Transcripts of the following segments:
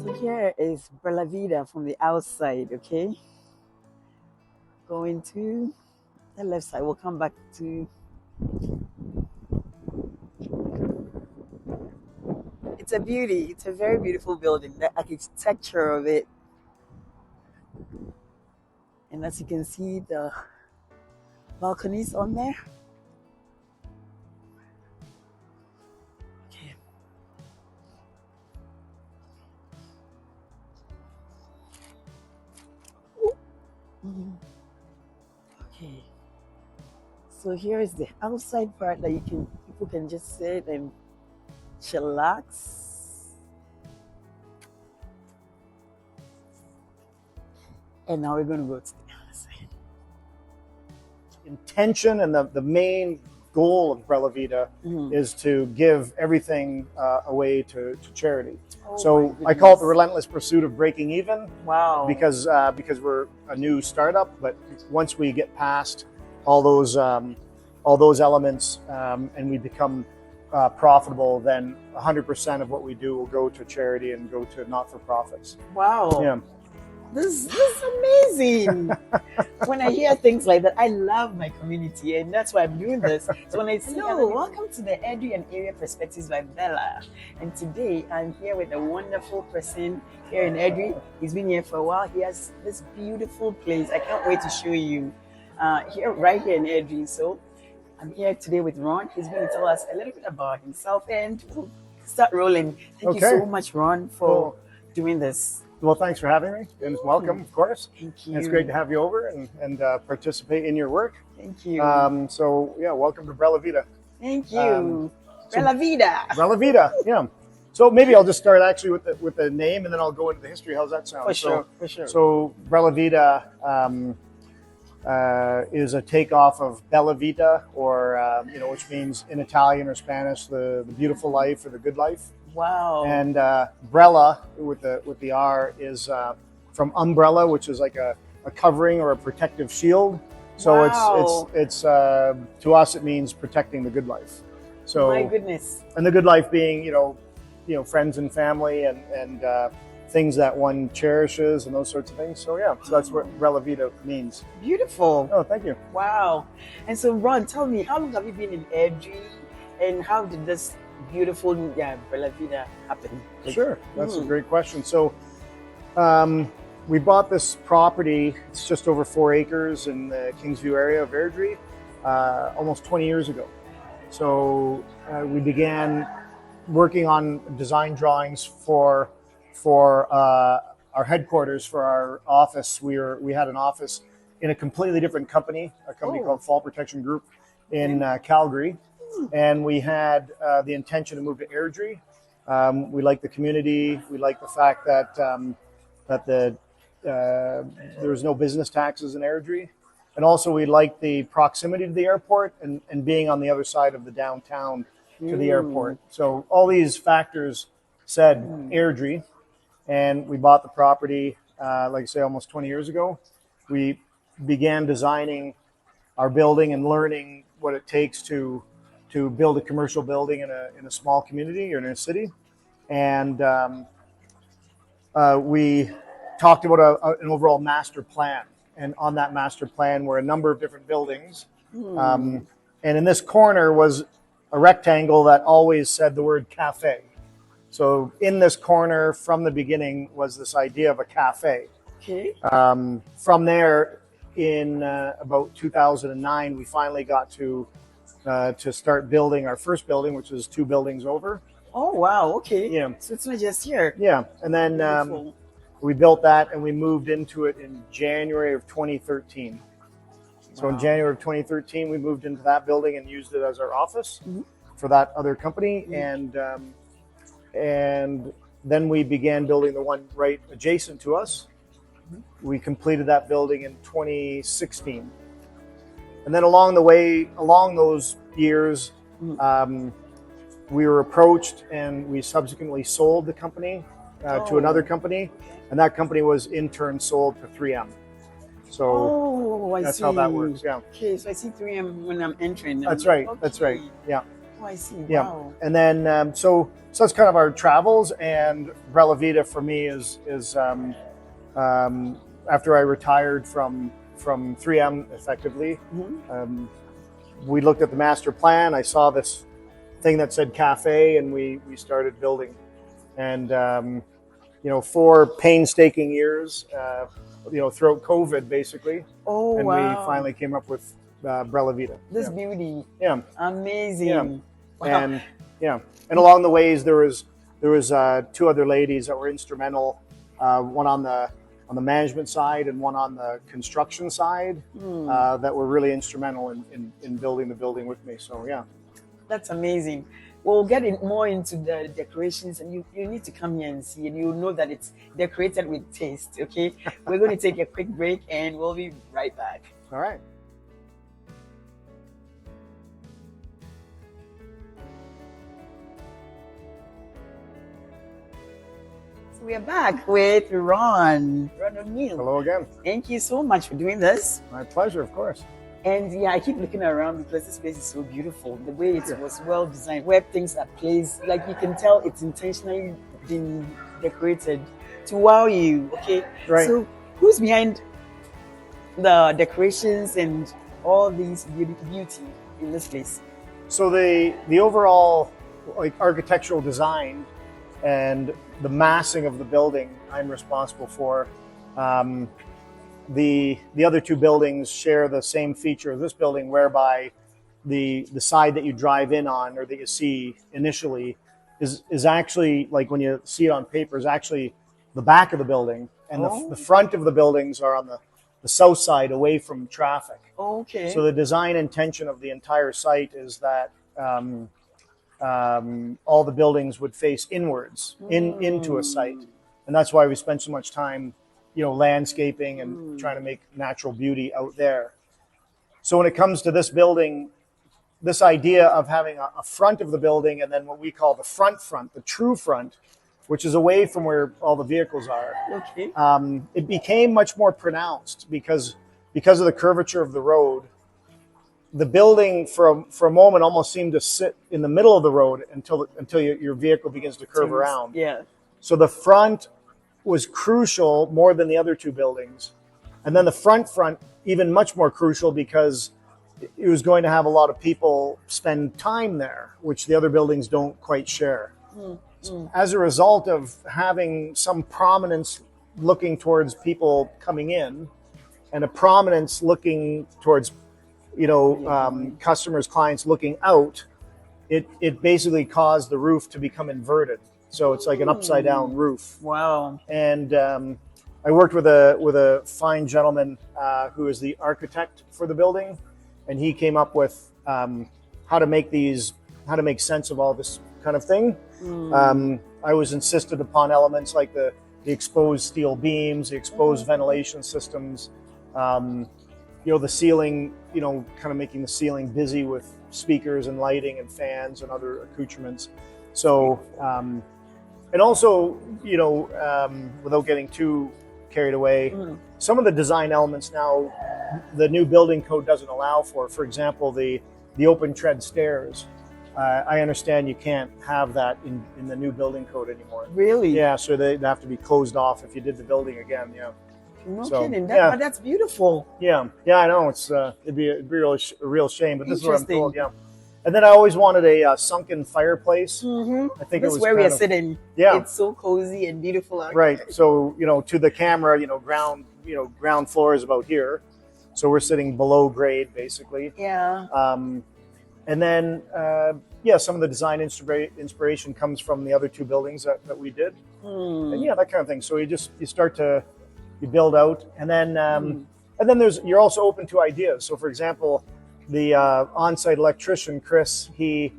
So here is Brella Vida from the outside, okay? Going to the left side. We'll come back to. It's a beauty. It's a very beautiful building. The architecture of it. And as you can see, the balconies on there. Okay. Okay. So here is the outside part that people can just sit and chillax. And now we're going to go to the other side. Intention and the main goal of Brella Vida is to give everything away to charity. Oh, so I call it the relentless pursuit of breaking even. Wow. Because we're a new startup, but once we get past all those elements and we become profitable, then 100% of what we do will go to charity and go to not-for-profits. Wow. Yeah. This is amazing. When I hear things like that, I love my community, and that's why I'm doing this. So when I say, welcome to the Edu and Area Perspectives by Bella. And today I'm here with a wonderful person here in Edu. He's been here for a while. He has this beautiful place. I can't wait to show you right here in Edu. So I'm here today with Ron. He's going to tell us a little bit about himself, and we'll start rolling. Thank you so much, Ron, for doing this. Well, thanks for having me, and welcome, of course. Thank you. It's great to have you over and participate in your work. Thank you. So yeah, welcome to Brella Vida. Thank you. Brella Vida. Brella Vida, yeah. So maybe I'll just start actually with the name, and then I'll go into the history. How's that sound? For sure. So Brella Vida is a takeoff of Bella Vita, or which means in Italian or Spanish the beautiful life or the good life. Wow. And Brella with the R is from umbrella, which is like a covering or a protective shield. So it's to us it means protecting the good life. So my goodness. And the good life being friends and family and things that one cherishes and those sorts of things. So yeah, so that's what Brella Vida means. Beautiful. Oh, thank you. Wow. And so Ron, tell me, how long have you been in Edu, and how did this beautiful Brella Vida happen? Sure, that's a great question. So we bought this property. It's just over 4 acres in the Kingsview area of Airdrie almost 20 years ago. So we began working on design drawings for our headquarters, for our office. We had an office in a completely different company, a company called Fall Protection Group in Calgary. And we had the intention to move to Airdrie. We like the community. We like the fact that there was no business taxes in Airdrie. And also we like the proximity to the airport and being on the other side of the downtown to the airport. So all these factors said Airdrie, and we bought the property, like I say, almost 20 years ago. We began designing our building and learning what it takes to build a commercial building in a small community or in a city. And we talked about an overall master plan. And on that master plan were a number of different buildings. And in this corner was a rectangle that always said the word cafe. So in this corner from the beginning was this idea of a cafe. Okay. From there, in about 2009, we finally got to start building our first building, which was 2 buildings over. Oh, wow. Okay. Yeah. So it's not just here. Yeah. And then we built that and we moved into it in January of 2013. So in January of 2013, we moved into that building and used it as our office for that other company. And then we began building the one right adjacent to us. We completed that building in 2016. And then along those years, we were approached and we subsequently sold the company to another company. And that company was in turn sold to 3M. So Oh, I That's see. how that works. Yeah. Okay, so I see 3M when I'm entering. That's right. That's right. Okay. Yeah. Oh, I see. Yeah. Wow. And then so that's kind of our travels, and Brella Vida for me is after I retired from 3M effectively. Mm-hmm. We looked at the master plan. I saw this thing that said cafe, and we started building. And 4 painstaking years, throughout COVID, basically. Oh, and wow. We finally came up with Brella Vida. This beauty. Yeah. Amazing. Yeah. Wow. And along the ways there was 2 other ladies that were instrumental. One on the management side and one on the construction side that were really instrumental in building the building with me. So yeah. That's amazing. We'll get more into the decorations, and you need to come here and see, and you'll know that it's decorated with taste, okay? We're going to take a quick break, and we'll be right back. All right. So we are back with Ron ONeil. Hello again. Thank you so much for doing this. My pleasure, of course. And yeah, I keep looking around because this place is so beautiful. The way it was well designed, where things are placed, like you can tell it's intentionally been decorated to wow you. Okay, Right. So who's behind the decorations and all these beauty in this place? So the overall architectural design and the massing of the building, I'm responsible for. The other 2 buildings share the same feature of this building, whereby the side that you drive in on or that you see initially is actually, like when you see it on paper, is actually the back of the building, and the front of the buildings are on the south side, away from traffic. Okay. So the design intention of the entire site is that all the buildings would face inwards into a site, and that's why we spend so much time landscaping and trying to make natural beauty out there. So when it comes to this building, this idea of having a front of the building and then what we call the front, the true front, which is away from where all the vehicles are, okay. It became much more pronounced because of the curvature of the road. The building for a moment almost seemed to sit in the middle of the road until your vehicle begins to curve around. Yeah. So the front was crucial more than the other 2 buildings. And then the front even much more crucial because it was going to have a lot of people spend time there, which the other buildings don't quite share. So as a result of having some prominence looking towards people coming in and a prominence looking towards customers, clients looking out, it basically caused the roof to become inverted. So it's like an upside down roof. Wow. And I worked with a fine gentleman who is the architect for the building, and he came up with how to make sense of all this kind of thing. I was insisted upon elements like the exposed steel beams, the exposed ventilation systems, the ceiling, kind of making the ceiling busy with speakers and lighting and fans and other accoutrements. So, and also, without getting too carried away, some of the design elements now, the new building code doesn't allow for. For example, the open tread stairs. I understand you can't have that in the new building code anymore. Really? Yeah, so they'd have to be closed off if you did the building again. Yeah. No kidding. But that's beautiful. Yeah, I know. It'd be a real shame, but this is what I'm told. Yeah. And then I always wanted a sunken fireplace. I think this is where we are sitting. Yeah, it's so cozy and beautiful out right. here. So to the camera, ground floor is about here, so we're sitting below grade basically. Yeah. And then some of the design inspiration comes from the other 2 buildings that we did, and that kind of thing. So you start to build out, and then you're also open to ideas. So for example, the on-site electrician Chris, I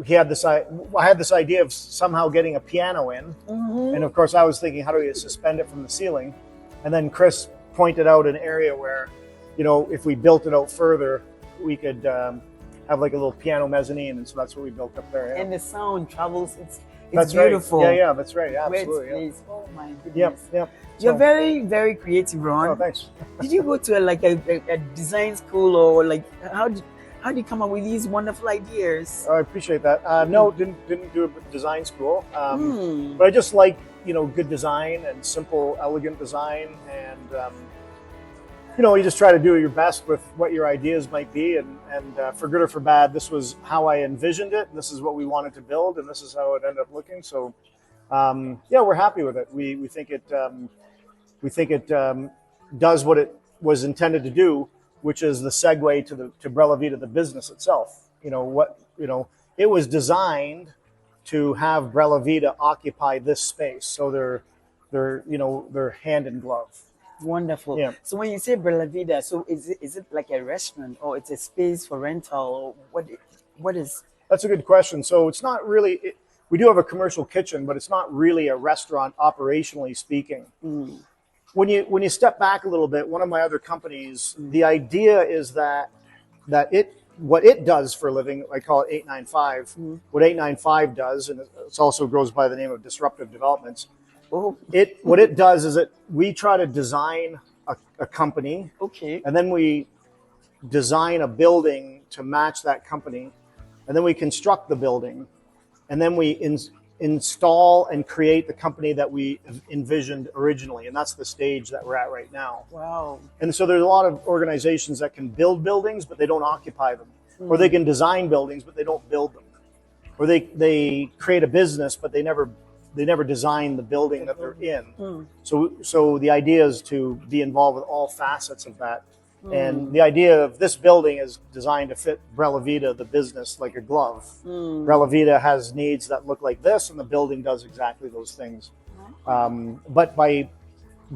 had this idea of somehow getting a piano in, and of course I was thinking, how do we suspend it from the ceiling? And then Chris pointed out an area where, if we built it out further, we could have like a little piano mezzanine, and so that's what we built up there. Yeah. And the sound travels. It's that's beautiful. Right. Yeah, that's right. Absolutely. Where it's placed. Oh my goodness. Yep. You're very, very creative, Ron. Oh, thanks. Did you go to a design school, or like how did you come up with these wonderful ideas? I appreciate that. No, didn't do a design school, but I just like good design and simple, elegant design, and you just try to do your best with what your ideas might be, and for good or for bad, this was how I envisioned it, and this is what we wanted to build, and this is how it ended up looking. So, yeah, we're happy with it. We think it does what it was intended to do, which is the segue to Brella Vida, the business itself. It was designed to have Brella Vida occupy this space, so they're hand in glove. Wonderful. Yeah. So when you say Brella Vida, so is it like a restaurant, or it's a space for rental, or what is? That's a good question. So it's not really. We do have a commercial kitchen, but it's not really a restaurant operationally speaking. When you step back a little bit, one of my other companies, the idea is that what it does for a living, I call it 895. What 895 does, and it also goes by the name of Disruptive Developments. What it does is we try to design a company, and then we design a building to match that company, and then we construct the building, and then we install and create the company that we envisioned originally, and that's the stage that we're at right now. Wow. And so there's a lot of organizations that can build buildings, but they don't occupy them, or they can design buildings, but they don't build them, or they create a business, but they never design the building that they're in. So the idea is to be involved with all facets of that. And the idea of this building is designed to fit Brella Vida, the business, like a glove. Brella Vida has needs that look like this, and the building does exactly those things. But by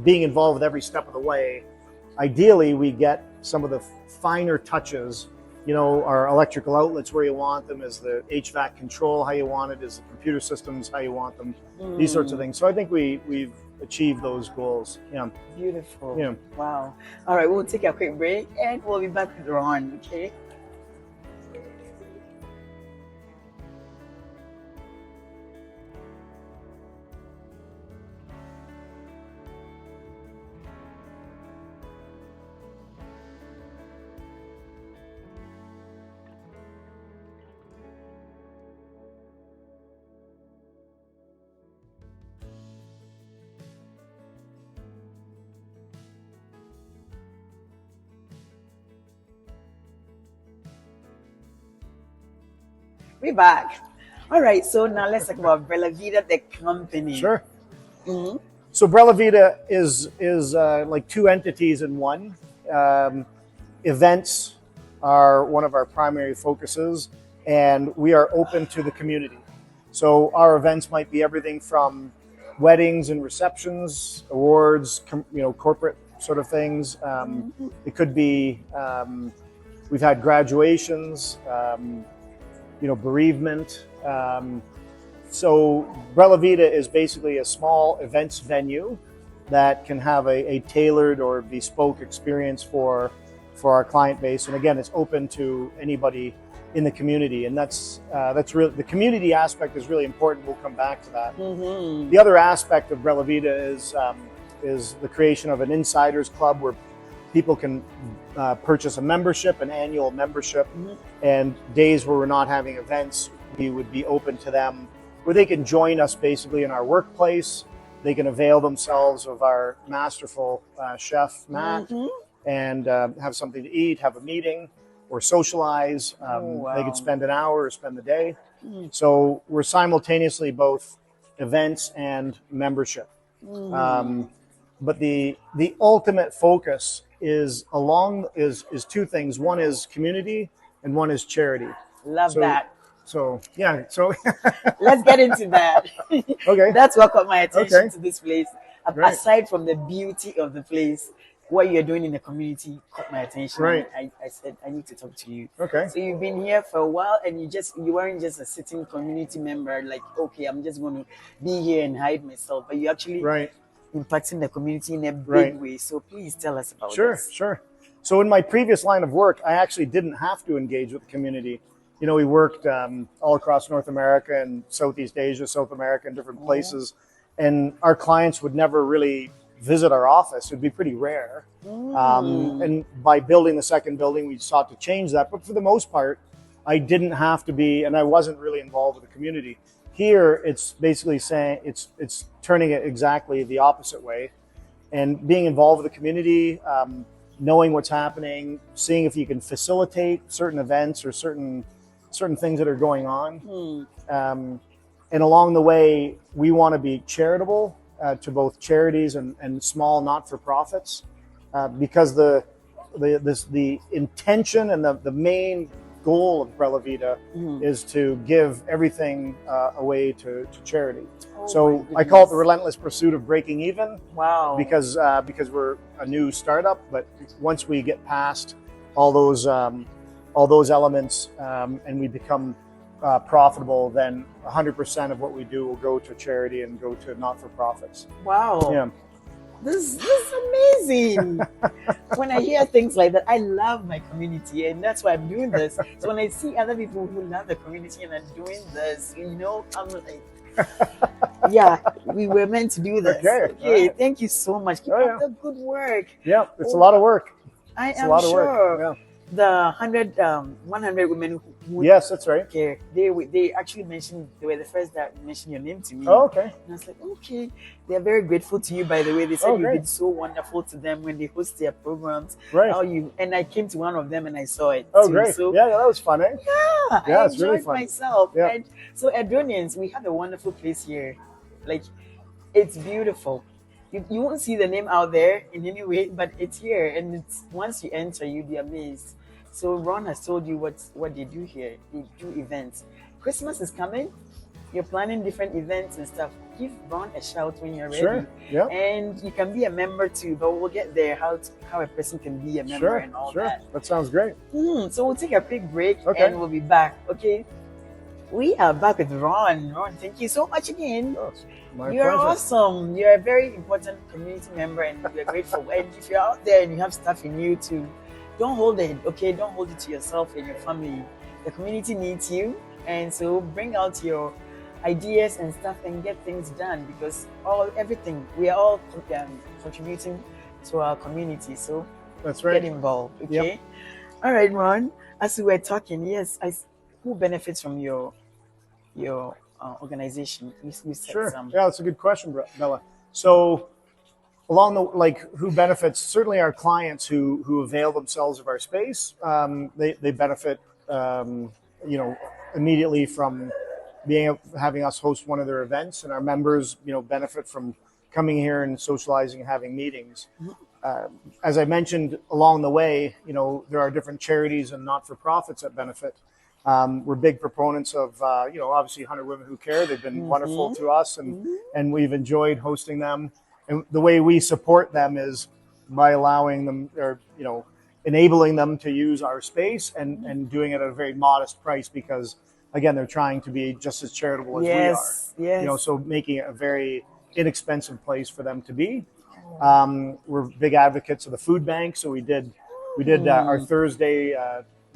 being involved with every step of the way, ideally we get some of the finer touches. Our electrical outlets where you want them, is the HVAC control how you want it, is the computer systems how you want them, these sorts of things. So I think we've achieved those goals. Yeah. Beautiful. Yeah. Wow. All right, we'll take a quick break and we'll be back with Ron, okay? We're back. All right, so now let's talk about Brella Vida, the company. Sure. So Brella Vida is like two entities in one. Events are one of our primary focuses, and we are open to the community. So our events might be everything from weddings and receptions, awards, corporate sort of things. It could be, we've had graduations, bereavement. So Brella Vida is basically a small events venue that can have a tailored or bespoke experience for our client base. And again, it's open to anybody in the community. And that's really, the community aspect is really important. We'll come back to that. The other aspect of Brella Vida is the creation of an insiders club where people can purchase a membership, an annual membership, and days where we're not having events, we would be open to them, where they can join us basically in our workplace. They can avail themselves of our masterful chef, Matt, and have something to eat, have a meeting, or socialize. They could spend an hour or spend the day. So we're simultaneously both events and membership. But the ultimate focus is two things. One is community and one is charity. Love that. So yeah, so let's get into that. Okay. That's what caught my attention to this place. Right. Aside from the beauty of the place, what you're doing in the community caught my attention. Right. I said I need to talk to you. Okay. So you've been here for a while, and you weren't just a sitting community member, like, okay, I'm just going to be here and hide myself, but you actually impacting the community in a big way. So please tell us about this. Sure. So in my previous line of work, I actually didn't have to engage with the community. We worked all across North America and Southeast Asia, South America, and different places. And our clients would never really visit our office. It'd be pretty rare. And by building the second building, we sought to change that. But for the most part, I didn't have to be, and I wasn't really involved with the community. Here, it's basically saying it's turning it exactly the opposite way, and being involved with the community, knowing what's happening, seeing if you can facilitate certain events or certain things that are going on. And along the way, we want to be charitable to both charities and small not-for-profits, because the intention and the main goal of Brella Vida is to give everything away to charity. So I call it the relentless pursuit of breaking even. Wow! Because we're a new startup, but once we get past all those elements and we become profitable, then 100% of what we do will go to charity and go to not-for-profits. Wow. Yeah. This is amazing. When I hear things like that, I love my community, and that's why I'm doing this. So when I see other people who love the community and are doing this, I'm like, yeah, we were meant to do this. Okay. Right. Thank you so much. Keep up the good work. Yeah, it's a lot of work. I am sure. Yeah. The 100 women who yes, that's right. Care. They actually mentioned, they were the first that mentioned your name to me. Oh, okay. And I was like, okay. They're very grateful to you, by the way. They said you've been so wonderful to them when they host their programs. Right. And I came to one of them and I saw it. Oh, too. Great. So, yeah, that was fun, eh? Yeah, I it's enjoyed really fun. myself. Yeah. And so Edronians, we have a wonderful place here. Like, it's beautiful. You won't see the name out there in any way, but it's here. And once you enter, you'll be amazed. So Ron has told you what they do here. They do events. Christmas is coming. You're planning different events and stuff. Give Ron a shout when you're ready. Sure. Yeah. And you can be a member too, but we'll get there how a person can be a member and all that. That sounds great. So we'll take a quick break and we'll be back. Okay. We are back with Ron. Ron, thank you so much again. Oh, you're pleasure. Awesome. You're a very important community member and we're grateful. And if you're out there and you have stuff in you too, don't hold it, okay? Don't hold it to yourself and your family. The community needs you, and so bring out your ideas and stuff and get things done, because everything we are all contributing to our community. So that's right. Get involved, okay? Yep. All right, Ron. As we were talking, yes, who benefits from your organization? You said sure. Some. Yeah, that's a good question, Bella. So, along who benefits, certainly our clients who avail themselves of our space, they benefit, immediately from having us host one of their events, and our members, benefit from coming here and socializing and having meetings. As I mentioned along the way, there are different charities and not-for-profits that benefit. We're big proponents of, obviously 100 Women Who Care. They've been wonderful to us, and we've enjoyed hosting them. And the way we support them is by allowing them, or enabling them to use our space and doing it at a very modest price, because again, they're trying to be just as charitable as we are. Yes. So making it a very inexpensive place for them to be. We're big advocates of the food bank, so we did our Thursday.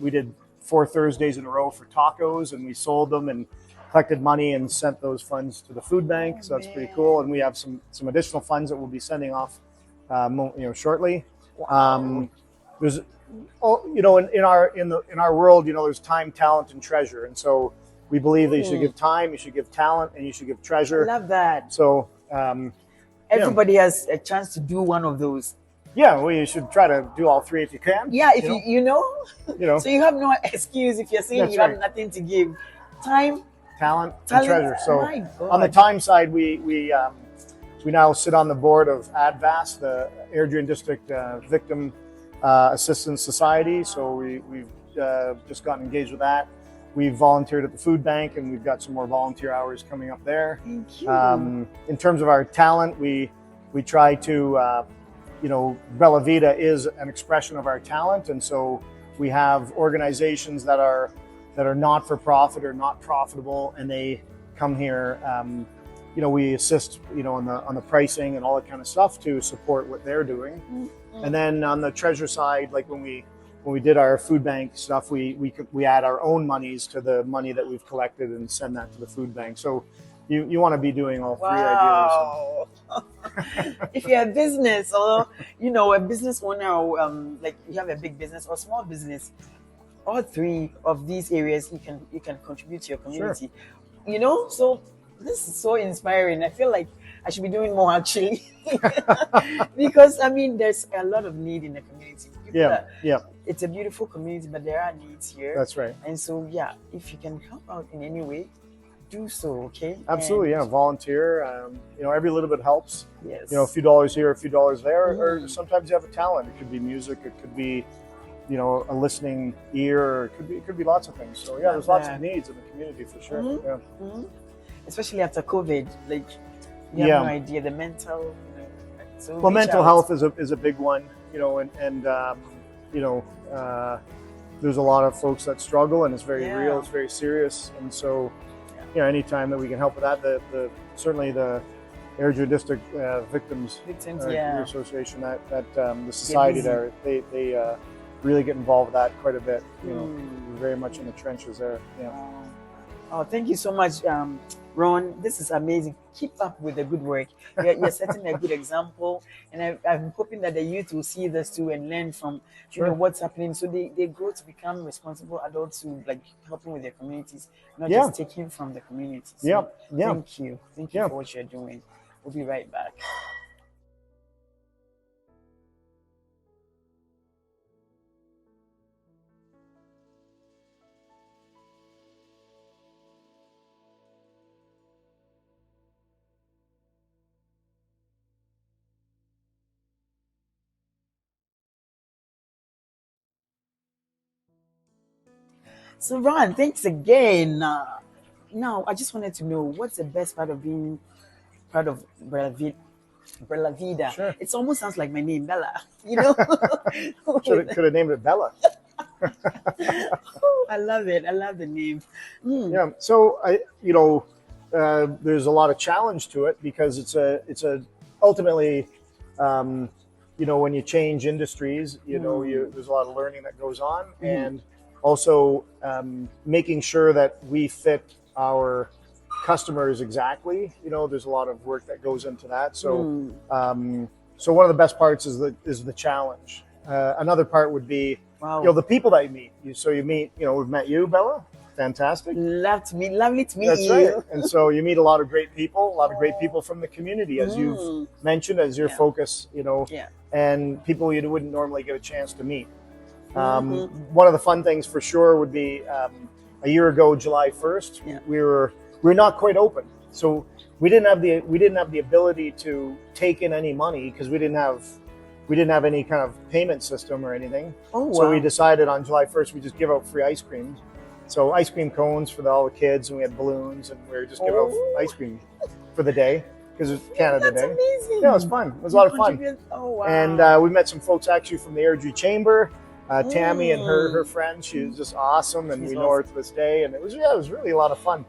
We did 4 Thursdays in a row for tacos, and we sold them and collected money and sent those funds to the food bank. So that's pretty cool. And we have some additional funds that we'll be sending off, shortly. There's, in our world, there's time, talent, and treasure. And so we believe that you should give time, you should give talent, and you should give treasure. I love that. So everybody has a chance to do one of those. Yeah, well, you should try to do all 3 if you can. Yeah, if so you have no excuse if you're saying you have nothing to give. Time, talent, and treasure. So on the time side, we now sit on the board of ADVAS, the Airdrie District Victim Assistance Society. So we've just gotten engaged with that. We've volunteered at the food bank, and we've got some more volunteer hours coming up there. Thank you. In terms of our talent, we try to, Brella Vida is an expression of our talent, and so we have organizations that are not for profit or not profitable, and they come here. We assist, on the pricing and all that kind of stuff to support what they're doing. Mm-hmm. And then on the treasure side, like when we did our food bank stuff, we add our own monies to the money that we've collected and send that to the food bank. So you want to be doing all three Wow. If you're a business or a business owner, or like you have a big business or small business, all three of these areas you can contribute to your community. So this is so inspiring. I feel like I should be doing more actually. Because there's a lot of need in the community. It's a beautiful community, but there are needs here. That's right. And so if you can help out in any way, do so. Okay. Absolutely. And, volunteer. Every little bit helps. yes. A few dollars here, a few dollars there, or sometimes you have a talent. It could be music, it could be a listening ear, or it could be lots of things. So there's lots of needs in the community for sure. Especially after COVID, like you have no idea the mental. So well, mental health is a big one. There's a lot of folks that struggle, and it's very real. It's very serious, and so anytime that we can help with that, certainly the Airdrie District Victims Association, that the society there, they really get involved with that quite a bit. We're very much in the trenches there. Oh, thank you so much, Ron. This is amazing. Keep up with the good work. You're setting a good example, and I'm hoping that the youth will see this too and learn from what's happening, so they grow to become responsible adults who like helping with their communities, not just taking from the community. So thank you for what you're doing. We'll be right back. So Ron, thanks again. Now, I just wanted to know what's the best part of being part of Brella Vida. Sure. It almost sounds like my name, Bella. Could have named it Bella. I love it. I love the name. Yeah. So there's a lot of challenge to it because it's a ultimately, when you change industries, there's a lot of learning that goes on, and also making sure that we fit our customers exactly. There's a lot of work that goes into that. So so one of the best parts is the challenge. Another part would be the people that you meet. You meet, we've met you, Bella. Fantastic. Lovely to meet That's you. right. And so you meet a lot of great people from the community, as you've mentioned, as your focus, and people you wouldn't normally get a chance to meet. One of the fun things for sure would be a year ago, July 1st, we were not quite open. So we didn't have the ability to take in any money because we didn't have any kind of payment system or anything. So we decided on July 1st we just give out free ice cream. So ice cream cones for all the kids, and we had balloons, and we were just giving out ice cream for the day because it's Canada Day. Amazing. Yeah, it was fun. It was a lot of fun. Oh wow! And we met some folks actually from the Airdrie Chamber. Tammy and her friend, she was just awesome, and we know her to this day. And it was really a lot of fun.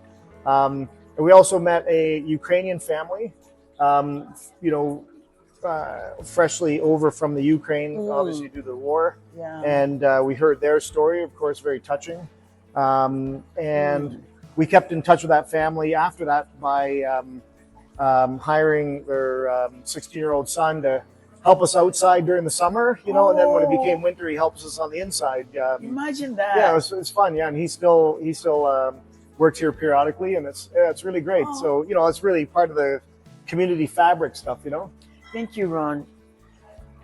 And we also met a Ukrainian family, freshly over from the Ukraine, obviously due to the war. Yeah. And we heard their story, of course, very touching. And we kept in touch with that family after that by hiring their 16-year-old son to help us outside during the summer, and then when it became winter, he helps us on the inside. Imagine that. Yeah, it's fun. Yeah, and he still works here periodically, and it's really great. So it's really part of the community fabric stuff. Thank you, Ron.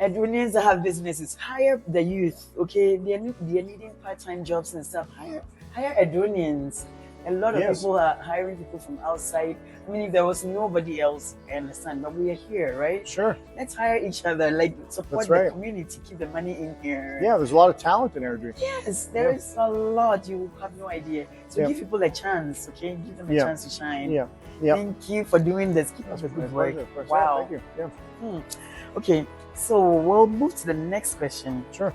Edwinians that have businesses, hire the youth. Okay, they're needing part-time jobs and stuff. Hire Edwinians. A lot of people are hiring people from outside. If there was nobody else, I understand, but we are here, right? Sure. Let's hire each other, support the community, keep the money in here. Yeah, there's a lot of talent in Airdrie. Yes, there is a lot. You have no idea. So give people a chance, okay? Give them a chance to shine. Yeah. Thank you for doing this. Keep up the good work. Wow. Thank you. Yeah. Okay, so we'll move to the next question. Sure.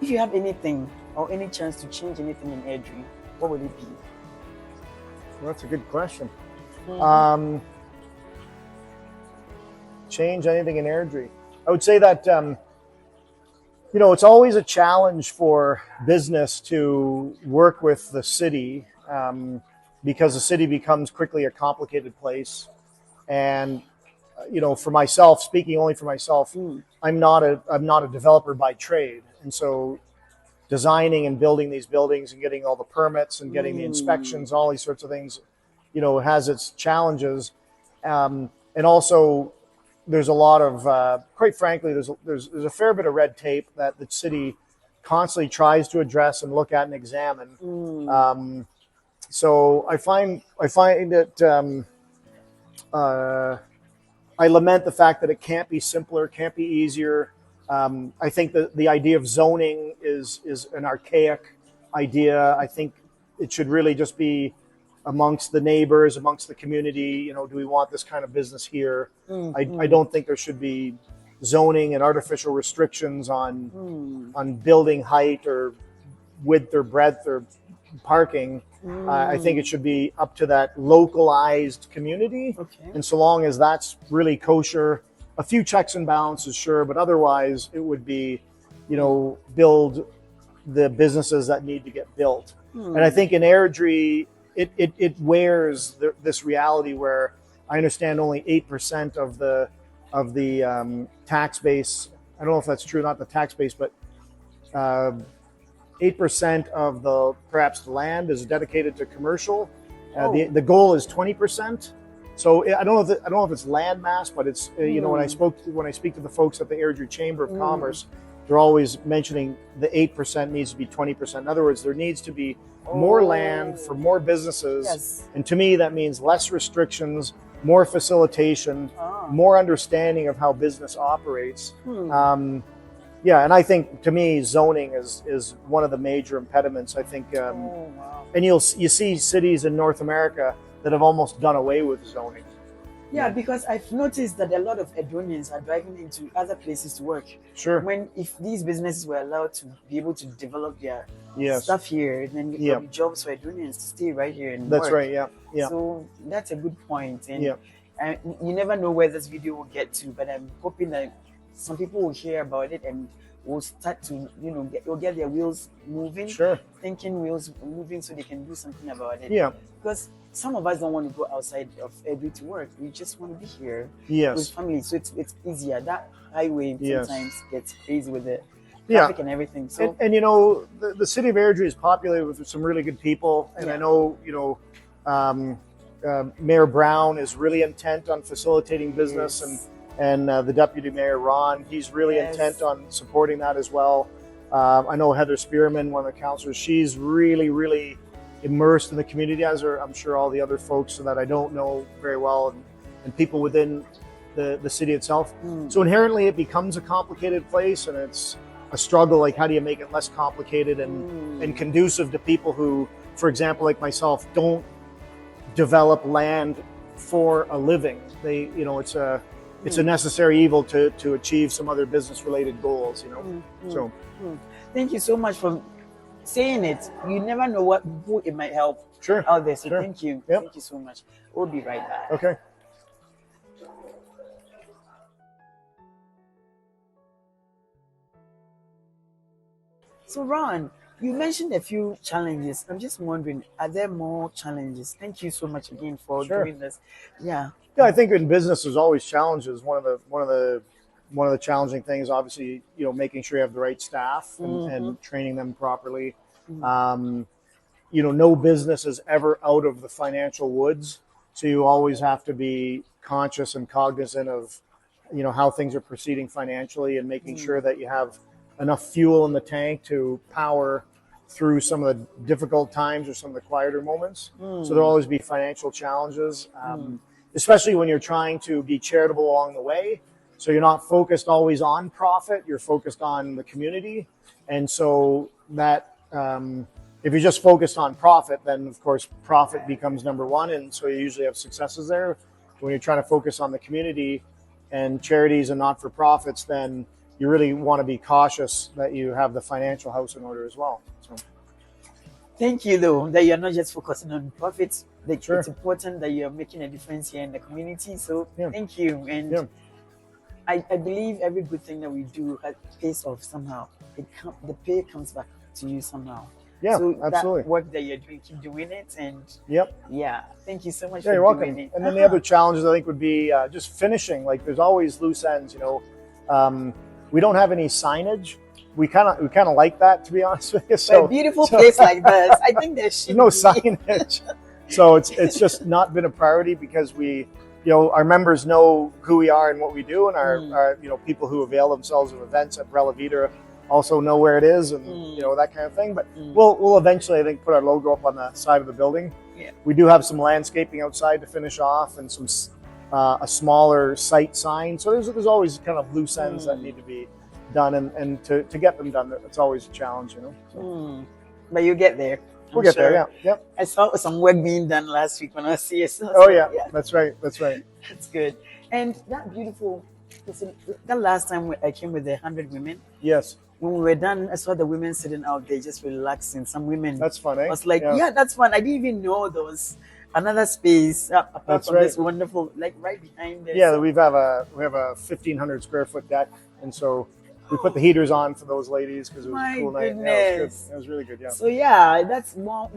If you have anything or any chance to change anything in Airdrie, what would it be? Well, that's a good question. Change anything in Airdrie? I would say that it's always a challenge for business to work with the city because the city becomes quickly a complicated place. And for myself, speaking only for myself, I'm not a developer by trade, and so designing and building these buildings and getting all the permits and getting the inspections, all these sorts of things, has its challenges. And also, there's a lot of, quite frankly, there's a fair bit of red tape that the city constantly tries to address and look at and examine. So I find that I lament the fact that it can't be simpler, can't be easier. I think that the idea of zoning is an archaic idea. I think it should really just be amongst the neighbors, amongst the community. Do we want this kind of business here? I don't think there should be zoning and artificial restrictions on building height or width or breadth or parking. I think it should be up to that localized community. Okay. And so long as that's really kosher, a few checks and balances, sure, but otherwise it would be, build the businesses that need to get built. And I think in Airdrie, it wears this reality where I understand only 8% of the tax base. I don't know if that's true, not the tax base, but 8% of the perhaps the land is dedicated to commercial. The goal is 20%. So I don't know if it's land mass, but it's when I speak to the folks at the Airdrie Chamber of Commerce, they're always mentioning the 8% needs to be 20%. In other words, there needs to be more land for more businesses. Yes. And to me, that means less restrictions, more facilitation, more understanding of how business operates. Yeah, and I think to me, zoning is one of the major impediments. I think, and you see cities in North America that have almost done away with zoning. Yeah, because I've noticed that a lot of Edonians are driving into other places to work. Sure. If these businesses were allowed to be able to develop their Yes. stuff here, then there'll be jobs for Edonians to stay right here and That's work. right. Yeah. Yeah. So that's a good point. And Yeah. you never know where this video will get to, but I'm hoping that some people will hear about it and will start to, will get their wheels moving, Sure. thinking wheels moving so they can do something about it. Yeah. Because some of us don't want to go outside of Airdrie to work. We just want to be here with Yes. family. So it's easier. That highway Yes. sometimes gets crazy with the Yeah. traffic and everything. So And the city of Airdrie is populated with some really good people, and I know Mayor Brown is really intent on facilitating business, and the deputy mayor Ron, he's really intent on supporting that as well. I know Heather Spearman, one of the councillors, she's really, really immersed in the community, as are I'm sure all the other folks that I don't know very well, and people within the city itself. So inherently it becomes a complicated place, and it's a struggle. Like, how do you make it less complicated and conducive to people who, for example, like myself, don't develop land for a living. They, it's a necessary evil to achieve some other business related goals, So thank you so much for saying it. You never know who it might help out there. So thank you. Yep. Thank you so much. We'll be right back. Okay. So Ron, you mentioned a few challenges. I'm just wondering, are there more challenges? Thank you so much again for doing this. Yeah. Yeah, I think in business there's always challenges. One of the challenging things, obviously, making sure you have the right staff and training them properly. No business is ever out of the financial woods, so you always have to be conscious and cognizant of, how things are proceeding financially, and making sure that you have enough fuel in the tank to power through some of the difficult times or some of the quieter moments. So there'll always be financial challenges. Especially when you're trying to be charitable along the way. So you're not focused always on profit, you're focused on the community. And so that, if you're just focused on profit, then of course profit becomes number one. And so you usually have successes there. When you're trying to focus on the community and charities and not-for-profits, then you really want to be cautious that you have the financial house in order as well. So. Thank you, though, that you're not just focusing on profits. It's important that you're making a difference here in the community. So thank you. And I believe every good thing that we do pays off somehow. The pay comes back to you somehow. Yeah, So absolutely. that work that you're doing, keep doing it. And Yep. yeah, thank you so much Yeah, for you're doing welcome. it. And then the other challenges I think would be just finishing. Like there's always loose ends. We don't have any signage. We kind of like that, to be honest with you. So a beautiful place like this, I think there should no be signage. So it's just not been a priority because our members know who we are and what we do, and our people who avail themselves of events at Brella Vida also know where it is, and that kind of thing. But we'll eventually, I think, put our logo up on the side of the building. Yeah. We do have some landscaping outside to finish off, and some a smaller site sign. So there's always kind of loose ends that need to be done, and to get them done, it's always a challenge, So. But you get there. We'll get there, yeah. Yep. I saw some work being done last week when I was CSO. Oh, yeah. That's right. That's good. And that beautiful, listen, that last time I came with the 100 women. Yes. When we were done, I saw the women sitting out there just relaxing. Some women. That's fun, eh? I was like, yeah, that's fun. I didn't even know there was another space apart from this wonderful, like right behind this. Yeah, we have a 1,500 square foot deck, and so we put the heaters on for those ladies because it was a cool night. Yeah, it was good. It was really good, yeah. So yeah, that's more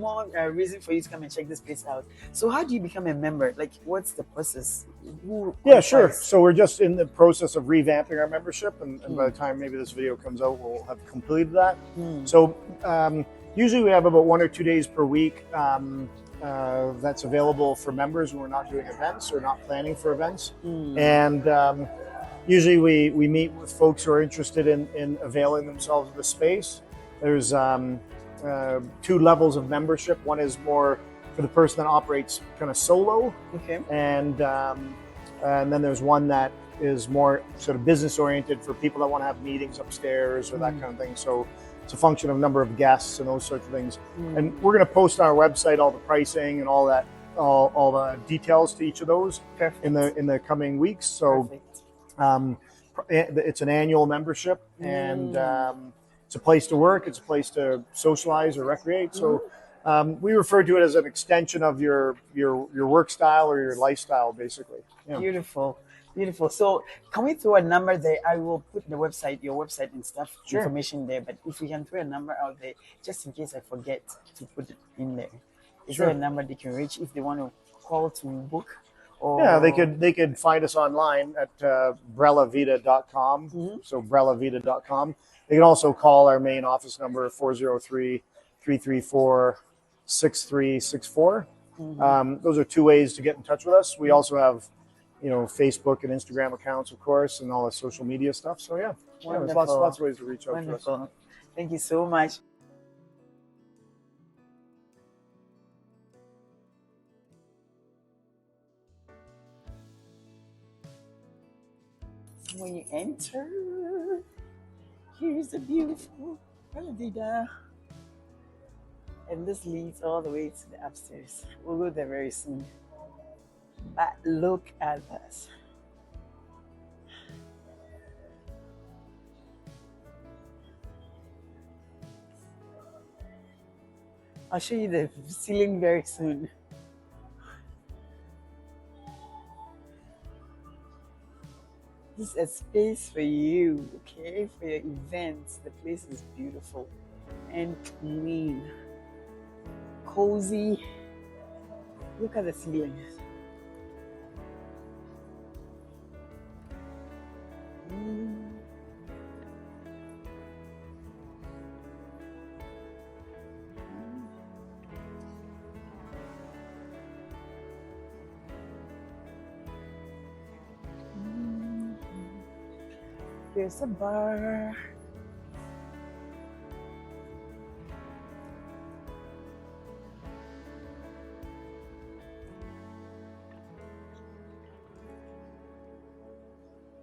reason for you to come and check this place out. So how do you become a member? Like, what's the process? Yeah, sure. So we're just in the process of revamping our membership, and by the time maybe this video comes out, we'll have completed that. So usually we have about 1 or 2 days per week that's available for members when we're not doing events or not planning for events. And usually we meet with folks who are interested in availing themselves of the space. There's 2 levels of membership. One is more for the person that operates kind of solo. Okay. And then there's one that is more sort of business oriented for people that want to have meetings upstairs or that kind of thing. So it's a function of number of guests and those sorts of things. And we're going to post on our website all the pricing and all that, all the details to each of those in the coming weeks. So it's an annual membership, and it's a place to work. It's a place to socialize or recreate. So we refer to it as an extension of your work style or your lifestyle, basically. Yeah. Beautiful. So can we throw a number there? I will put your website and stuff information there. But if we can throw a number out there, just in case I forget to put it in there, is there a number they can reach if they want to call to book? Yeah, they could find us online at brellaVida.com. So brellaVida.com. They can also call our main office number 403-334-6364. Those are 2 ways to get in touch with us. We also have, Facebook and Instagram accounts, of course, and all the social media stuff. So yeah, there's lots of ways to reach out to us. Thank you so much. When you enter, here's the beautiful Brella Vida. And this leads all the way to the upstairs. We'll go there very soon. But look at this. I'll show you the ceiling very soon. This is a space for you, okay? For your events. The place is beautiful and clean. Cozy. Look at the ceiling. There's a bar.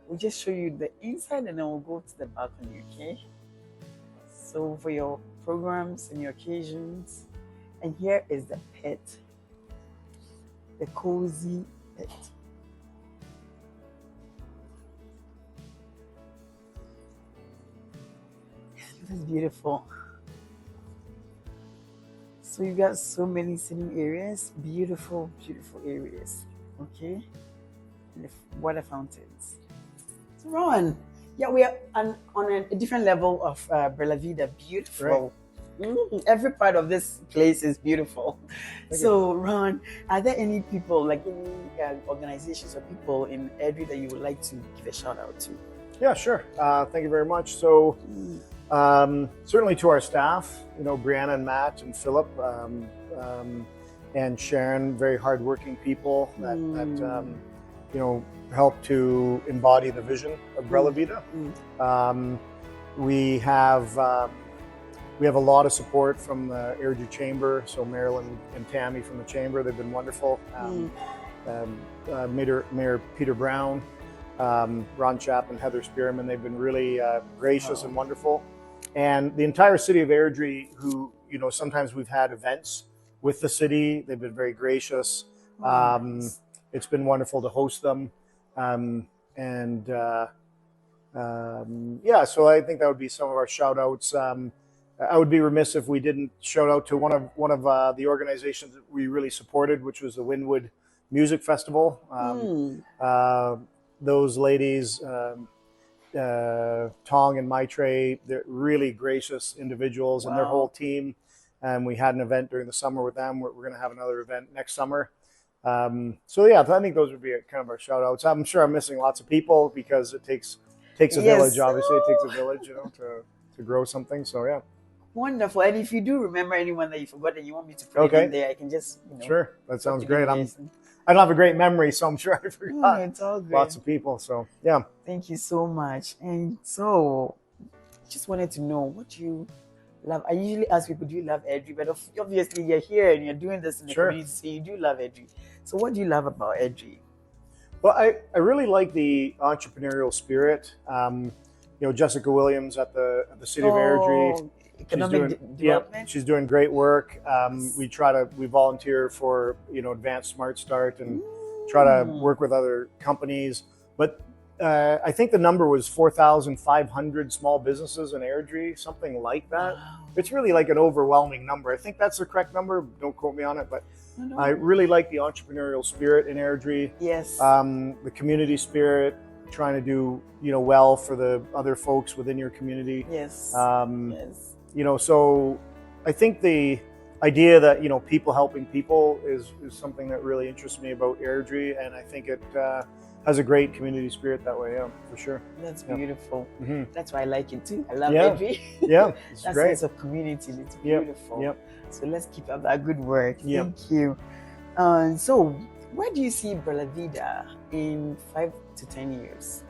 We'll just show you the inside and then we'll go to the balcony, okay? So for your programs and your occasions. And here is the pit. The cozy pit. This is beautiful. So you got so many sitting areas, beautiful, beautiful areas. Okay, and the water fountains. So Ron, yeah, we are on a different level of Brella Vida. Beautiful. Right. Every part of this place is beautiful. Thank you. So, Ron, are there any people, like any organizations or people in Eddie that you would like to give a shout out to? Yeah, sure. Thank you very much. So, certainly to our staff, Brianna and Matt and Philip, and Sharon, very hardworking people that help to embody the vision of Brella Vida. We have a lot of support from the Airdrie Chamber. So Marilyn and Tammy from the Chamber, they've been wonderful. Mayor Peter Brown, Ron Chapman, Heather Spearman, they've been really gracious and wonderful. And the entire city of Airdrie, who, sometimes we've had events with the city, they've been very gracious. It's been wonderful to host them. So I think that would be some of our shout outs. I would be remiss if we didn't shout out to one of the organizations that we really supported, which was the Wynwood Music Festival. Those ladies, Tong and Maitre, they're really gracious individuals, and their whole team. We had an event during the summer with them. We're going to have another event next summer. I think those would be kind of our shout outs. I'm sure I'm missing lots of people because it takes a village. Obviously, it takes a village, to grow something. So yeah. Wonderful. And if you do remember anyone that you forgot and you want me to put it in there, I can just Sure, that sounds great. I don't have a great memory, so I'm sure I forgot it's all good. Lots of people. So yeah. Thank you so much. And so, just wanted to know what you love. I usually ask people, do you love Eddie? But obviously, you're here and you're doing this in the community, so you do love Eddie. So, what do you love about Eddie? Well, I really like the entrepreneurial spirit. Jessica Williams at the City of Airdrie. She's doing great work. We volunteer for Advanced Smart Start and try to work with other companies. But I think the number was 4,500 small businesses in Airdrie, something like that. Wow. It's really like an overwhelming number. I think that's the correct number. Don't quote me on it, but I really like the entrepreneurial spirit in Airdrie. Yes. The community spirit, trying to do well for the other folks within your community. Yes. Yes. So I think the idea that people helping people is something that really interests me about Airdrie, and I think it has a great community spirit that way. Yeah, for sure. That's beautiful. Mm-hmm. That's why I like it too. I love Airdrie. Yeah, it's that great. sense of community. It's beautiful. Yep. So let's keep up that good work. Yep. Thank you. So where do you see Brella Vida in 5 to 10 years?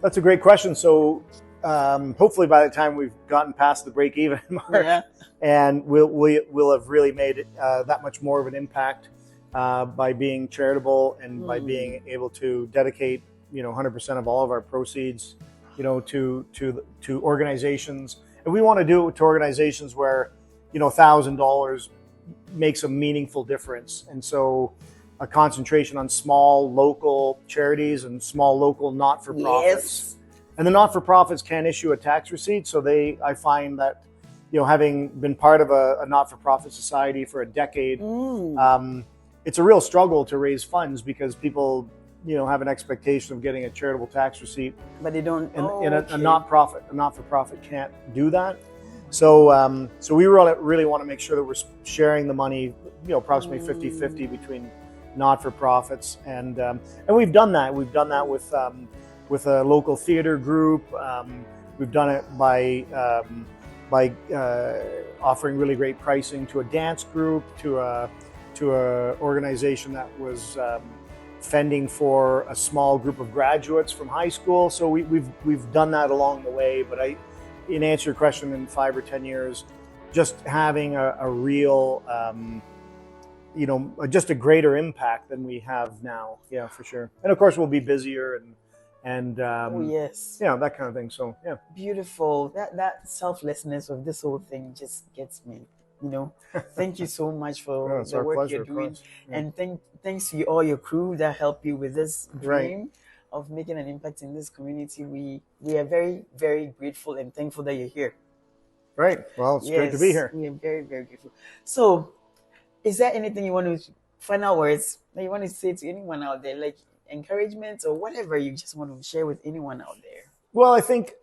That's a great question. So hopefully by the time we've gotten past the break-even mark, and we'll have really made that much more of an impact by being charitable and by being able to dedicate 100% of all of our proceeds to organizations. And we want to do it to organizations where $1,000 makes a meaningful difference. And so a concentration on small local charities and small local not-for-profits. Yes. And the not-for-profits can issue a tax receipt. So I find that, having been part of a not-for-profit society for a decade, it's a real struggle to raise funds because people, have an expectation of getting a charitable tax receipt. But they don't. A not-for-profit can't do that. So we really want to make sure that we're sharing the money, approximately 50-50 between not-for-profits. And we've done that. We've done that with a local theater group. We've done it by offering really great pricing to a dance group, to a organization that was fending for a small group of graduates from high school. So we've done that along the way. But in answer to your question, in 5 or 10 years, just having a real just a greater impact than we have now. Yeah, for sure. And of course, we'll be busier and yes, that kind of thing. So yeah, beautiful. That selflessness of this whole thing just gets me. Thank you so much for the work you're doing, and thanks to all your crew that help you with this dream of making an impact in this community. We are very, very grateful and thankful that you're here. Right. Well, it's great to be here. We are very, very grateful. So, is there anything you want to, final words that you want to say to anyone out there, like encouragement or whatever you just want to share with anyone out there? Well, I think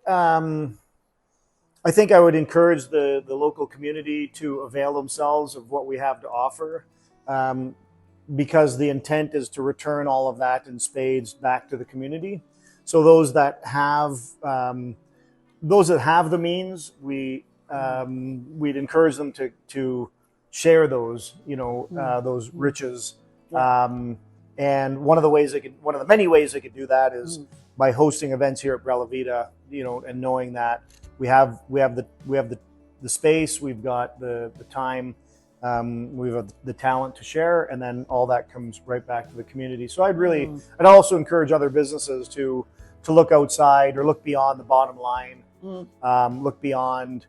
I think I would encourage the local community to avail themselves of what we have to offer, because the intent is to return all of that in spades back to the community. So those that have the means, we'd encourage them to share those, those riches. And one of the many ways they could do that is by hosting events here at Brella Vida, and knowing that we have the space, we've got the time, we have the talent to share, and then all that comes right back to the community. So I'd also encourage other businesses to look outside or look beyond the bottom line, look beyond,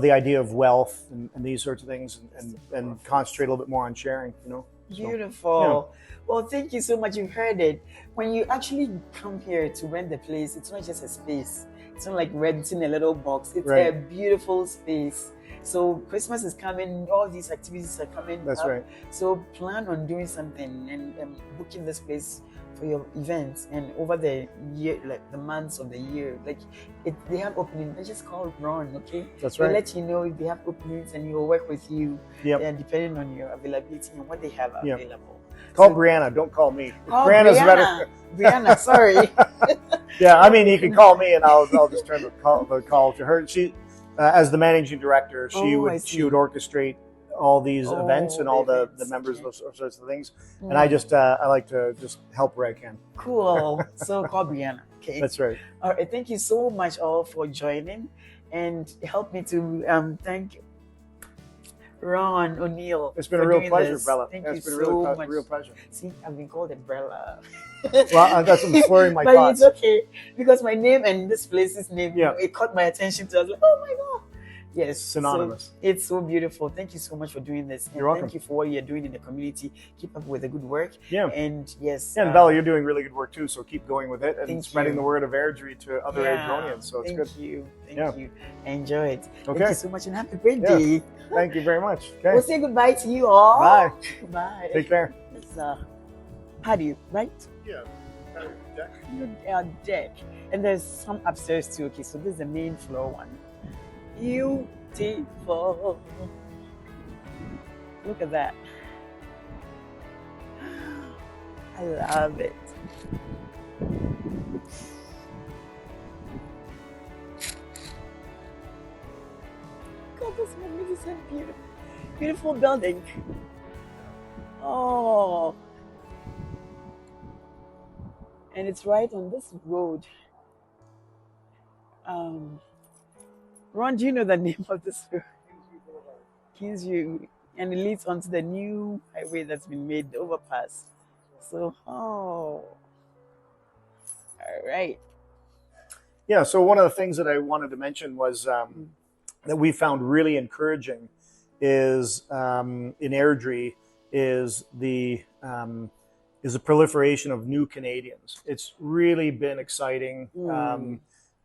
the idea of wealth and these sorts of things, and concentrate a little bit more on sharing, Beautiful. So, Well, thank you so much. You've heard it. When you actually come here to rent the place, it's not just a space. It's not like renting a little box. It's Right. a beautiful space. So Christmas is coming. All these activities are coming. That's up. right. So plan on doing something and booking this place for your events, and over the year, like the months of the year, they have openings. I just call Ron, okay? That's They'll right. let you know if they have openings, and he'll work with you, Yep. depending on your availability and what they have Yep. available. Call So- Brianna. Don't call me. Oh, Brianna's Brianna. better. Brianna, sorry. Yeah, I mean, you can call me, and I'll just turn the call to her. She, as the managing director, she Oh, I see. would orchestrate all these events and all the events, members, okay. those sorts of things. And I like to just help where I can. Cool. So call Brianna. Okay. That's right. All right. Thank you so much all for joining, and help me to thank Ron ONeil. It's been a for real doing pleasure, this. Bella. Thank Yeah, you it's been so a much. real pleasure. See, I've been called a Brella. Well, that's I'm slurring my but thoughts. it's okay, because my name and this place's name, Yeah. it caught my attention too. I was like, oh my god. Yes, Synonymous. So it's so beautiful. Thank you so much for doing this. And You're welcome. Thank you for what you're doing in the community. Keep up with the good work. Yeah. And yes. And Bella, you're doing really good work too. So keep going with it and Thank spreading you. the word of Airdrie to other Airdronians. So it's thank good. you. Thank Yeah. you. Enjoy it. Okay. Thank you so much, and have a great Yeah. day. Thank you very much. Okay. We'll say goodbye to you all. Bye. Bye. Take care. It's patio, right? Yeah. Deck. And there's some upstairs too. Okay, so this is the main floor one. Beautiful. Look at that. I love it. God, this magnificent, beautiful building. Oh. And it's right on this road. Ron, do you know the name of this road? Kingsview. And it leads onto the new highway that's been made, the overpass. So, all right. Yeah. So one of the things that I wanted to mention was that we found really encouraging is in Airdrie is the proliferation of new Canadians. It's really been exciting.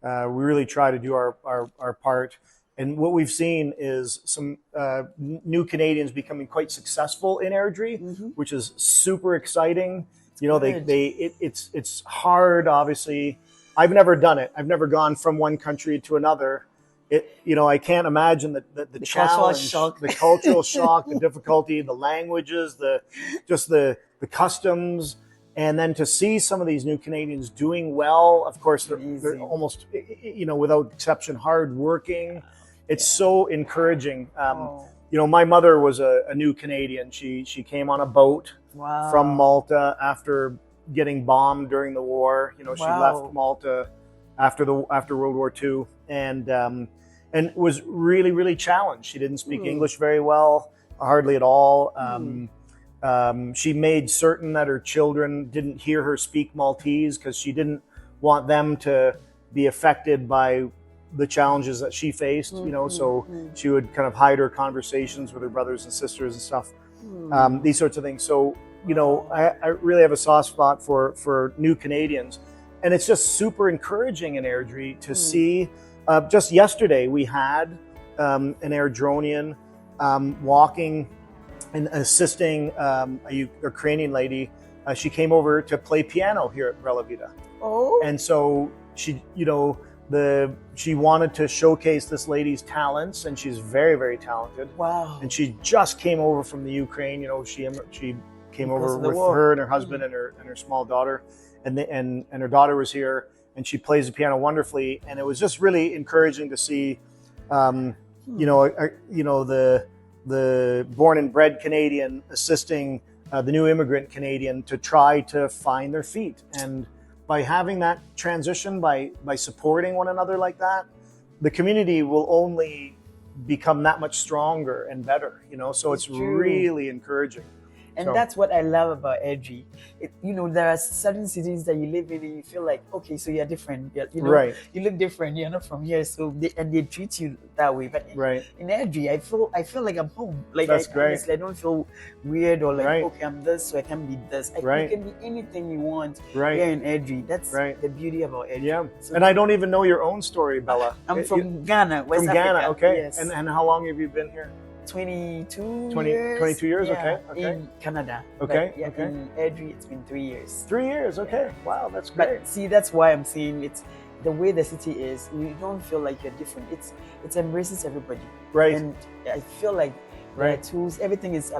We really try to do our part. And what we've seen is some new Canadians becoming quite successful in Airdrie, which is super exciting. You know, it's hard, obviously. I've never done it. I've never gone from one country to another. I can't imagine the challenge, the cultural shock, the difficulty, the languages, the customs. And then to see some of these new Canadians doing well, of course, they're almost, without exception, hardworking. It's so encouraging. My mother was a new Canadian. She came on a boat from Malta after getting bombed during the war. She left Malta after World War II, and was really, really challenged. She didn't speak English very well, hardly at all. She made certain that her children didn't hear her speak Maltese because she didn't want them to be affected by the challenges that she faced, so she would kind of hide her conversations with her brothers and sisters and stuff, these sorts of things. So, I really have a soft spot for new Canadians, and it's just super encouraging in Airdrie to see. Just yesterday, we had an Airdronian walking and assisting a Ukrainian lady. She came over to play piano here at Brella Vida. Oh. And so she wanted to showcase this lady's talents, and she's very, very talented. Wow. And she just came over from the Ukraine. She came over with her and her husband and her small daughter, and her daughter was here, and she plays the piano wonderfully. And it was just really encouraging to see, the born and bred Canadian assisting the new immigrant Canadian to try to find their feet. And by having that transition, by supporting one another like that, the community will only become that much stronger and better, so it's really encouraging. And that's what I love about Edgy. There are certain cities that you live in and you feel like, okay, so you're different. Right. You look different. You're not from here, so they treat you that way. But in Edgy, I feel like I'm home. Like that's great. Honestly, I don't feel weird or like, okay, I'm this, so I can be this. You can be anything you want here in Edgy. That's the beauty about Edgy. Yeah. So, and I don't even know your own story, Bella. I'm from Ghana, West Africa. Ghana, okay. Yes. And how long have you been here? 22 years. 22 years, yeah, okay. In Canada. Okay, but in Edry, it's been 3 years. 3 years, okay. Yeah. Wow, that's great. But see, that's why I'm saying it's the way the city is. You don't feel like you're different. It embraces everybody. Right. And I feel like there are tools. Everything is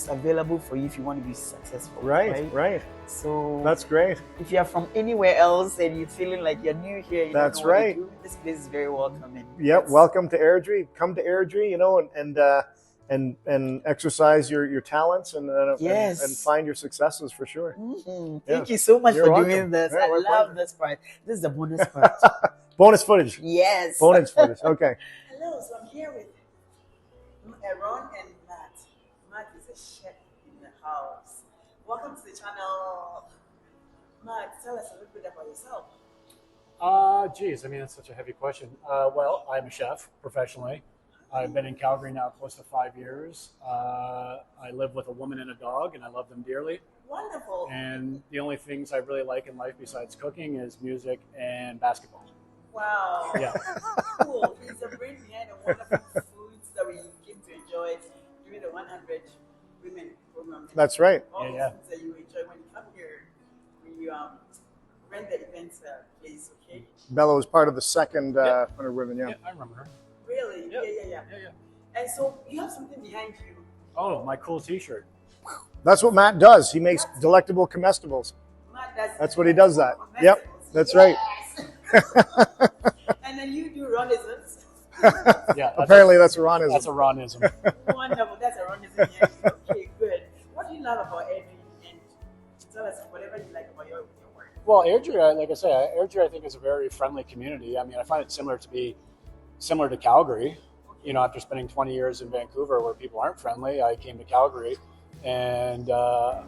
available for you if you want to be successful. Right. So that's great. If you're from anywhere else and you're feeling like you're new here, you that's don't know right. What to do, this place is very welcoming. Yep. Welcome to Airdrie. Come to Airdrie, and exercise your talents and find your successes for sure. Mm-hmm. Thank you so much for doing this. I love this part. This is the bonus part. Bonus footage. Yes. Bonus footage. Okay. Hello. So I'm here with Ron and Matt. Matt is a chef in the house. Welcome to the channel. Matt, tell us a little bit about yourself. Geez, I mean, that's such a heavy question. Well, I'm a chef professionally. I've been in Calgary now close to 5 years. I live with a woman and a dog, and I love them dearly. Wonderful. And the only things I really like in life besides cooking is music and basketball. Wow. Yeah. Cool. It's a brain behind the wonderful foods that we came to enjoy during the 100 Women program. That's right. All the foods that you enjoy when you come here, when you rent the event place, okay? Bella was part of the second 100 Women, Yeah, I remember her. Really? Yeah. And so you have something behind you. Oh, my cool T-shirt. That's what Matt does. He makes delectable comestibles. That's what he does. That. Yep. That's right. And then you do Ronisms. Yeah. Apparently, that's a Ronism. That's a Ronism. Wonderful. That's a Ronism. Yes. Okay. Good. What do you love about Edgy? And tell us whatever you like about your work. Well, Airdrie, like I say, Airdrie I think is a very friendly community. I mean, I find it similar to Calgary. After spending 20 years in Vancouver where people aren't friendly, I came to Calgary, and I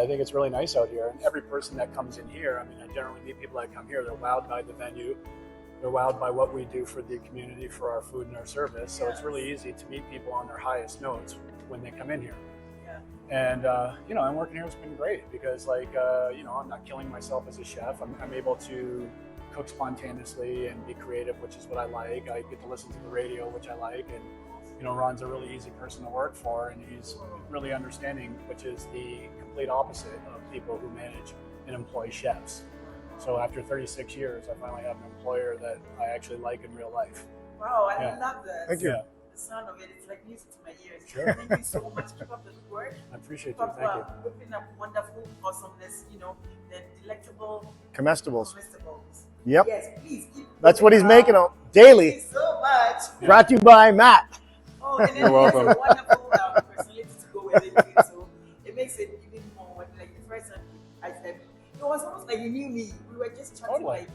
think it's really nice out here. And every person that comes in here, I mean, I generally meet people that come here, they're wowed by the venue, they're wowed by what we do for the community, for our food and our service. So it's really easy to meet people on their highest notes when they come in here. And and working here has been great because I'm not killing myself as a chef. I'm able to cook spontaneously and be creative, which is what I like. I get to listen to the radio, which I like, and Ron's a really easy person to work for, and he's really understanding, which is the complete opposite of people who manage and employ chefs. So after 36 years, I finally have an employer that I actually like in real life. Wow, I love that. Thank you. The sound of it, it's like music to my ears. Sure. Thank you so much. Keep up the good work. I appreciate you. Thank you. Whipping up wonderful awesomeness, the delectable comestibles. Comestibles. Yep. Yes, please. That's what he's making daily. Thank you so much. Brought to you by Matt. Oh, and then You're welcome. He has a wonderful personality to go with it too, so it makes it even more like the first time I said it was almost like you knew me. We were just chatting like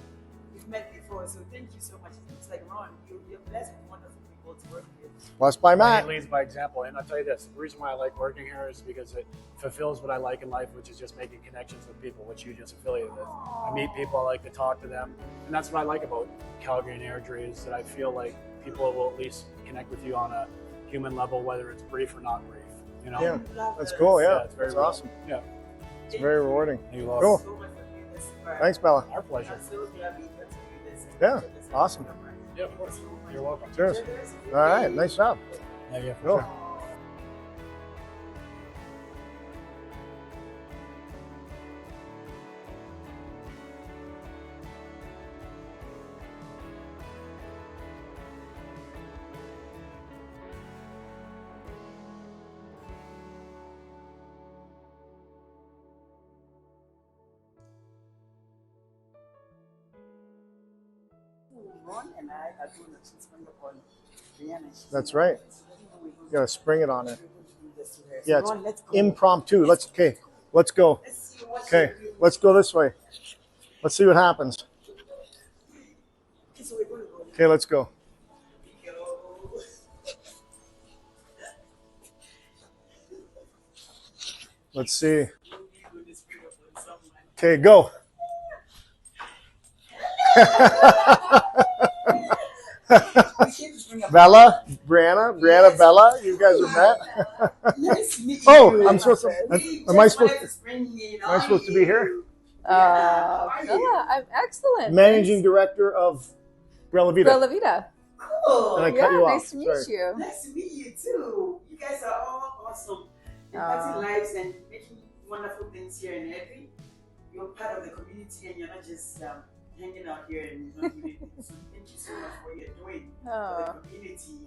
we've met before. So thank you so much. It's like Ron, you're blessed with wonderful people to work with. Blessed by Matt. He leads by example, and I'll tell you this: the reason why I like working here is because it fulfills what I like in life, which is just making connections with people, which you just affiliate with. I meet people, I like to talk to them, and that's what I like about Calgary and Airdrie is that I feel like people will at least connect with you on a human level, whether it's brief or not brief. Yeah, that's cool. Yeah, it's very that's awesome. Yeah, it's very rewarding. Cool. So much for doing this. Thanks, Bella. Our pleasure. I'm so glad we got to do this. Yeah, awesome. Yeah, of course. You're welcome. Cheers. All right, nice job. Yeah, for Cool. sure. Ron and I are doing a spring upon Brianna. That's right. You gotta spring it on her. So Yeah, it's Ron, let's go. impromptu. Let's go. Let's see what Okay, she will do. let's go this way. Let's see what happens. Okay, so we're going to go. Okay, let's go. Let's see. Okay, go. Bella, Brianna, Bella, you guys are met. Nice to meet you. Oh, I'm supposed to. Am I supposed to be here? Bella, I'm excellent. Managing director of Brella Vida. Brella Vida. Cool. And I cut you off. Nice to meet Sorry. you. Nice to meet you too. You guys are all awesome. Impacting lives and making wonderful things here in Edry. You're part of the community and you're not just hanging out here and not doing things. So thank you so much for what you're doing for the community.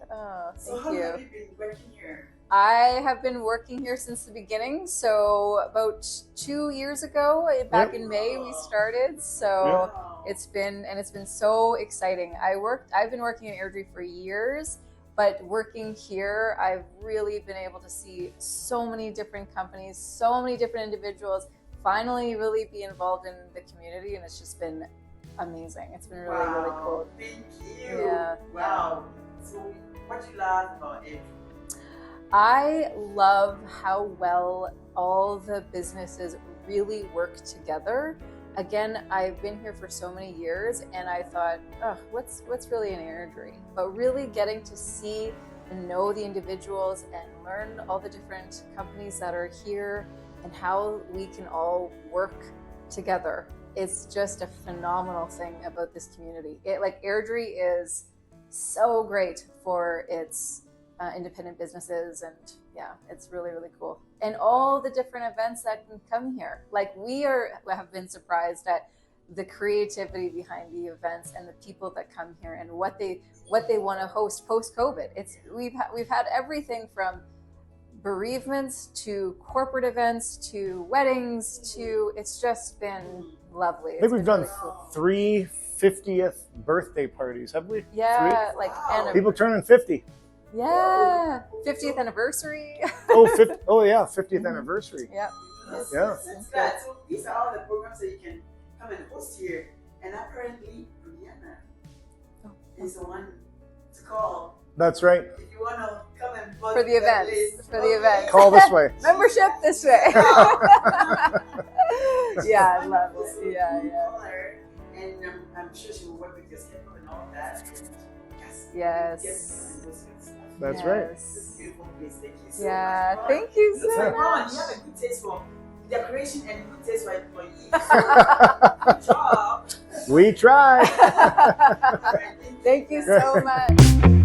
So how long have you been working here? I have been working here since the beginning. So about 2 years ago, back in May, we started. So it's been so exciting. I've been working in Airdrie for years, but working here, I've really been able to see so many different companies, so many different individuals finally really be involved in the community, and it's just been amazing. It's been really, really cool. Thank you. Yeah. Wow. So what do you love about it? I love how well all the businesses really work together. Again, I've been here for so many years and I thought, oh, what's really an Airdrie? But really getting to see and know the individuals and learn all the different companies that are here and how we can all work together. It's just a phenomenal thing about this community. Airdrie is so great for its independent businesses, and yeah, it's really, really cool. And all the different events that can come here. We have been surprised at the creativity behind the events and the people that come here and what they want to host post-COVID. We've had everything from bereavements to corporate events to weddings to it's just been lovely. I think we've done 3 50th birthday parties, have we? Yeah, 3? People turning 50. Yeah, 50th anniversary. Oh yeah, 50th anniversary. Yeah. Yeah. That's good. So these are all the programs that you can come and host here. And apparently, Brianna is the one to call. That's right. If you want to come and vote For the events. For the events. Call this way. Membership this way. Yeah, I love it. Yeah. Call her, and I'm sure she will work with your schedule and all that. And Yes. That's right. This is a beautiful place. Thank you so Yeah, much. thank you so Ron, much. you have a good taste for decoration and good taste for employees. Good job. We try. All right, Thank you so much.